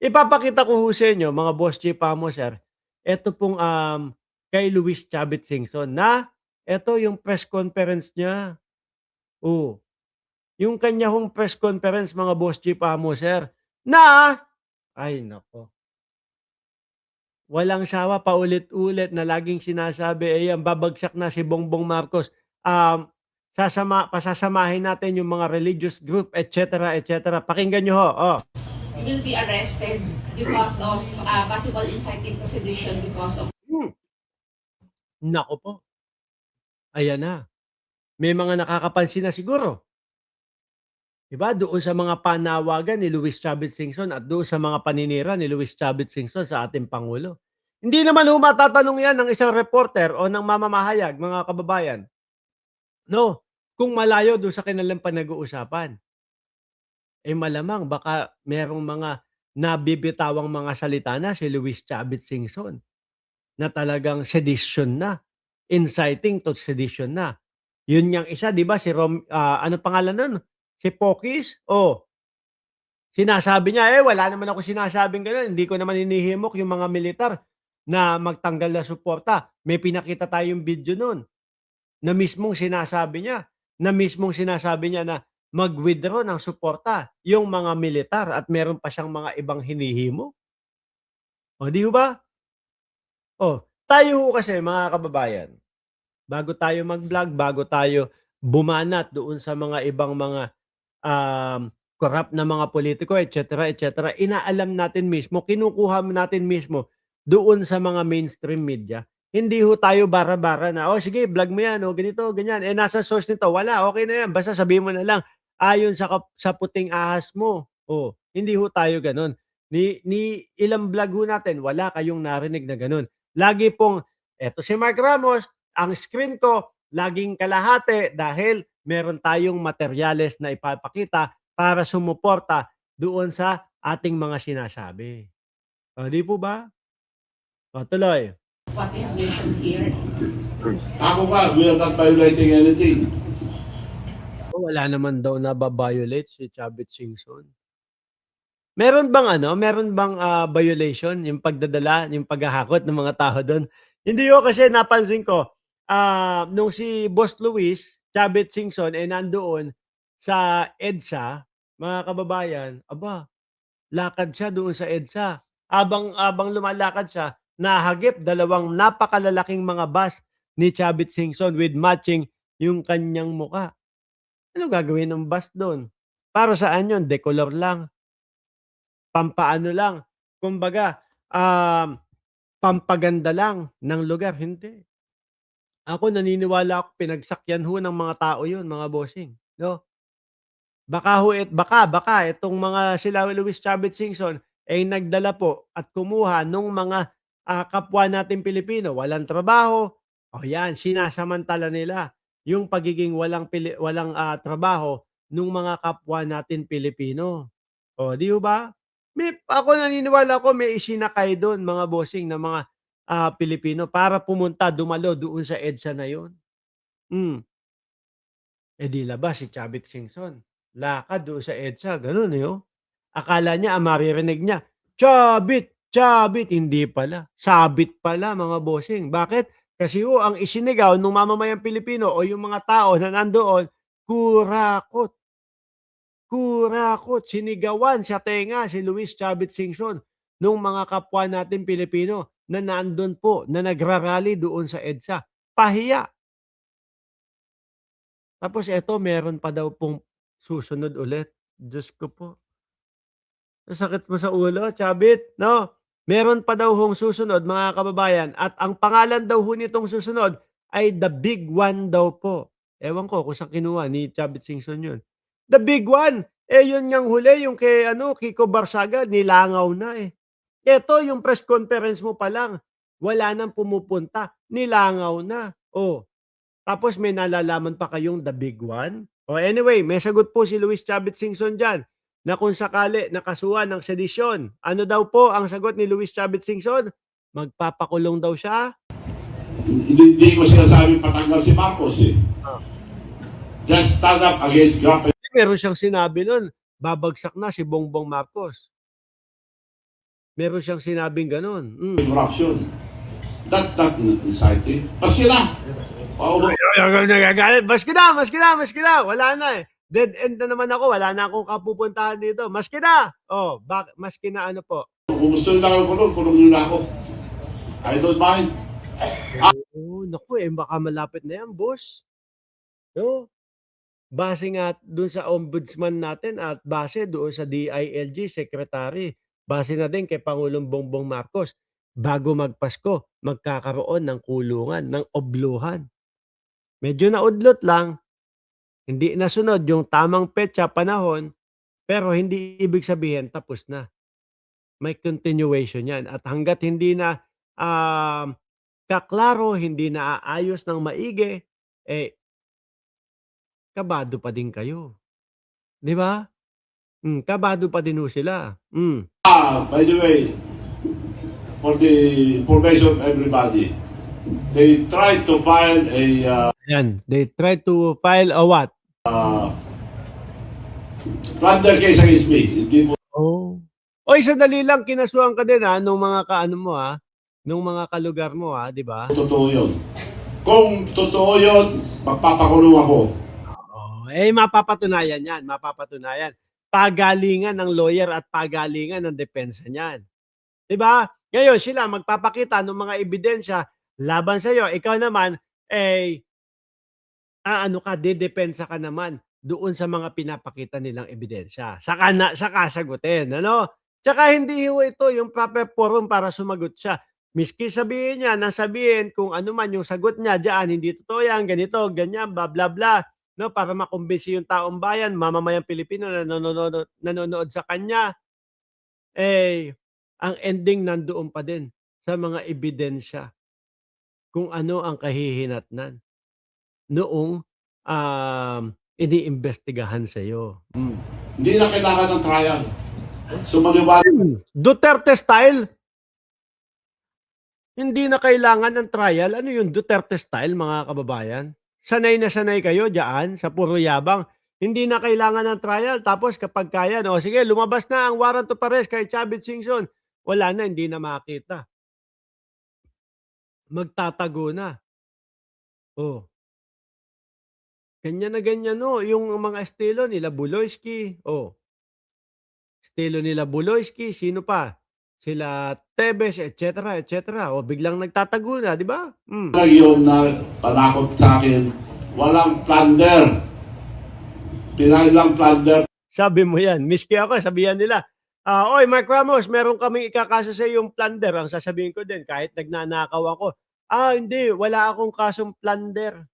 Ipapakita ko ho sa inyo mga boss chief mo sir, eto pong, kay Luis Chavit Singson na eto yung press conference niya. Oh, yung kanya hong press conference mga boss chief mo sir, na ay naku, walang sawa paulit-ulit na laging sinasabi, ayan babagsak na si Bongbong Marcos, pasasamahin natin yung mga religious group et cetera, et cetera. Pakinggan niyo ho, oh. Will be arrested because of possible inciting to sedition because of Naku po, ayan na. May mga nakakapansin na siguro. 'Di ba, doon sa mga panawagan ni Luis Chavit Singson at doon sa mga paninira ni Luis Chavit Singson sa ating Pangulo. Hindi naman ho matatanong 'yan ng isang reporter o ng mamamahayag, mga kababayan. No, kung malayo doon sa kanilang pinag-uusapan. Eh, malamang baka merong mga nabibitawang mga salita na si Luis Chavit Singson na talagang sedition na, inciting to sedition na. Yun ngang isa 'di ba si ano pangalan nun, si Pokis? Oh, sinasabi niya, "Eh, wala naman akong sinasabing gano'n, hindi ko naman hinihimok yung mga militar na magtanggal ng suporta." May pinakita tayong video nun na mismong sinasabi niya na mag-withdraw ng suporta yung mga militar at meron pa siyang mga ibang hinihimok. Oh, 'di ho ba? Oh, tayo ho kasi mga kababayan, bago tayo mag-vlog, bago tayo bumanat doon sa mga ibang mga corrupt na mga politiko et cetera, inaalam natin mismo, kinukuha natin mismo doon sa mga mainstream media. Hindi ho tayo bara-bara na, "Oh, sige vlog mo 'yan, oh, ganito, ganyan. Eh, nasa source nito." Wala, okey na 'yan basta sabihin mo na lang, ayon sa sa puting ahas mo. Oh, hindi ho tayo gano'n. Ni ilang vlog ho natin wala kayong narinig na gano'n. Lagi pong, "Eto si Mark Ramos, ang screen ko laging kalahati dahil meron tayong materyales na ipapakita para sumuporta doon sa ating mga sinasabi." Oh, 'di po ba? Oh, tuloy. what we have mentioned here. Ako ka, we are not violating anything. Oh, wala naman daw naba-violate si Chavit Singson. Meron bang, violation yung pagdadala, yung paghahakot ng mga tao dun? Hindi ho, kasi napansin ko, nung si Boss Luis Chavit Singson, eh, nandoon sa EDSA, mga kababayan, aba, lakad siya doon sa EDSA. Habang lumalakad siya, nahagip dalawang napakalalaking mga bus ni Chavit Singson with matching yung kanyang muka. Ano gagawin ng bus do'n? Para saan yun? Decolor lang, pampaano lang, kumbaga, pampaganda lang ng lugar, hindi. Ako naniniwala ako pinagsakyan ho ng mga tao yun, mga bossing, 'no? Baka itong mga sila Luis Chavit Singson ay nagdala po at kumuha nung mga, kapwa nating Pilipino walang trabaho, o yan sinasamantala nila yung pagiging walang, trabaho nung mga kapwa natin Pilipino. O 'di ho ba? Ako naniniwala ako may isinakay dun mga bossing na mga, Pilipino para pumunta dumalo doon sa EDSA na yun. Hmm. Eh, di labas si Chavit Singson, lakad doon sa EDSA gano'n, eh, oh. Akala niya ang maririnig niya, "Chavit, Chavit!" Hindi pala, sabit pala mga bossing. Bakit? Kasi ho ang isinigaw nung mamamayang Pilipino o yung mga tao na nandoon, kurakot, kurakot. Sinigawan sa tenga si Luis Chavit Singson nung mga kapwa nating Pilipino na nandun po, na nagra-rally doon sa EDSA. Pahiya. Tapos eto meron pa daw pong susunod ulit. Diyos ko po, ang sakit mo sa ulo, Chabit, 'no? Meron pa daw hong susunod mga kababayan at ang pangalan daw ho nitong susunod ay The Big One daw po. Ewan ko kung saan kinuha ni Chavit Singson yun. The Big One, eh yun ngang huli yung kay ano, Kiko Barsaga nilangaw na, eh. Eto yung press conference mo pa lang, wala nang pumupunta, nilangaw na. Oh, tapos may nalalaman pa kayong The Big One? O anyway, may sagot po si Luis Chavit Singson diyan na kung sakali nakasuhan ng sedisyon, ano daw po ang sagot ni Luis Chavit Singson? Magpapakulong daw siya. Hindi ko sinasabi patanggal si Marcos eh. Ah. Just stand up against graft. Meron siyang sinabi nun, babagsak na si Bongbong Marcos. Meron siyang sinabing gano'n. corruption. That's not inciting. Maski na. Nagagalit. Maski na. Wala na eh. Dead end na naman ako. Wala na akong kapupuntahan dito. Maski na. Oh, maski na ano po. Kung gusto nila ako kulong nyo na ako. I don't mind. Oh, naku eh, baka malapit na yan, boss. No? Base nga dun sa ombudsman natin at base doon sa DILG Secretary, base na din kay Pangulong Bongbong Marcos, bago magpasko, magkakaroon ng kulungan, ng obluhan. Medyo naudlot lang, hindi nasunod yung tamang petsa, panahon, pero hindi ibig sabihin tapos na. May continuation yan. At hanggat hindi na kaklaro, hindi na aayos ng maigi, eh, kabado pa din kayo. Di ba? Kabado pa din ho sila. By the way, for the information of everybody, they tried to file a Yan. They try to file a what? plunder case against me. Hindi po Oh. Oy, sandali lang, kinasuhan ka din nung mga kaano mo nung mga kalugar mo di ba? totoo yun. Kung totoo yun, magpapakulong ako. Oh, mapapatunayan yan, mapapatunayan. Pagalingan ng lawyer at pagalingan ng depensa niyan. 'Di ba? Ngayon sila magpapakita ng mga ebidensya laban sa iyo. Ikaw naman dedepensa ka naman doon sa mga pinapakita nilang ebidensya. Saka sagutin, ano? Tsaka hindi ho ito yung proper forum para sumagot siya. Miski sabihin niya, nasabihin kung ano man yung sagot niya diyan, hindi totoo yan, ganito, ganyan, bla bla bla, no, para makumbinsi yung taong bayan, mamamayang Pilipino na nanonood sa kanya. Ang ending nandoon pa din sa mga ebidensya kung ano ang kahihinatnan noong iniimbestigahan sa iyo. Hindi na kailangan ng trial. So maliwanag Duterte style. Hindi na kailangan ng trial. Ano yung Duterte style, mga kababayan? Sanay na sanay kayo diyan sa puro yabang. Hindi na kailangan ng trial. Tapos kapag kaya, sige, lumabas na ang warrant of arrest kay Chavit Singson. Wala na, hindi na makita. Magtatago na. Oh. Ganyan na ganyan, yung mga estilo nila Buloyski. Estilo nila Buloyski, sino pa? Sila Tebes, etc., etc. Biglang nagtatago na, di ba? yun na panakot sa akin. Walang plunder. Pinailang plunder. Sabi mo yan. Miski ako, sabihan nila, oy, Mark Ramos, meron kaming ikakaso sa yung plunder. Ang sasabihin ko din, kahit nagnanakaw ako, hindi, wala akong kasong plunder.